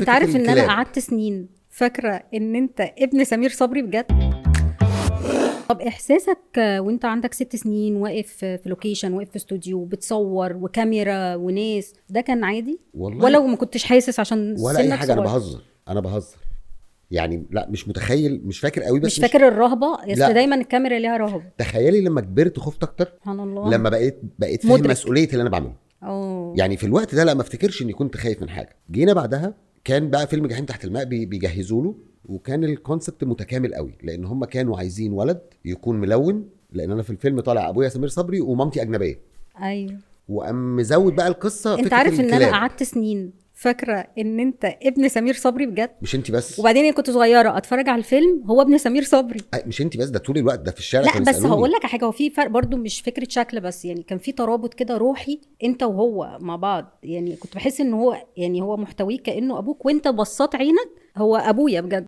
انت عارف ان انا الكلاب. قعدت سنين فاكره ان انت ابن سمير صبري بجد. طب احساسك وانت عندك 6 سنين واقف في لوكيشن، واقف في استوديو بتصور وكاميرا وناس، ده كان عادي والله ولا ما كنتش حاسس عشان ولا اي سنك حاجه، صغير؟ انا بهزر يعني. لا مش متخيل، مش فاكر قوي، بس مش فاكر الرهبه؟ اصل لا. دايما الكاميرا ليها رهبه. تخيلي لما كبرت خفت اكتر، سبحان الله. لما بقيت فاهم مدرك. مسؤوليه اللي انا بعمله. اه يعني في الوقت ده لا، ما افتكرش اني كنت خايف من حاجه. جينا بعدها كان بقى فيلم جحيم تحت الماء بيجهزوا له، وكان الكونسبت متكامل قوي، لان هم كانوا عايزين ولد يكون ملون، لان انا في الفيلم طالع ابويا سمير صبري ومامتي اجنبيه، ايوه. وقام مزود بقى القصه انت فكره عارف ان انا الكلاب. قعدت سنين فاكره ان انت ابن سمير صبري بجد. مش انت بس، وبعدين انا كنت صغيره اتفرج على الفيلم، هو ابن سمير صبري. مش انت بس، ده طول الوقت ده في الشارع لا كانوا بس يسالوني. هقول لك حاجه، هو في فرق برضو، مش فكره شكل بس، يعني كان في ترابط كده روحي انت وهو مع بعض. يعني كنت بحس ان هو، يعني هو محتويك كانه ابوك، وانت بصات عينك هو ابويا بجد.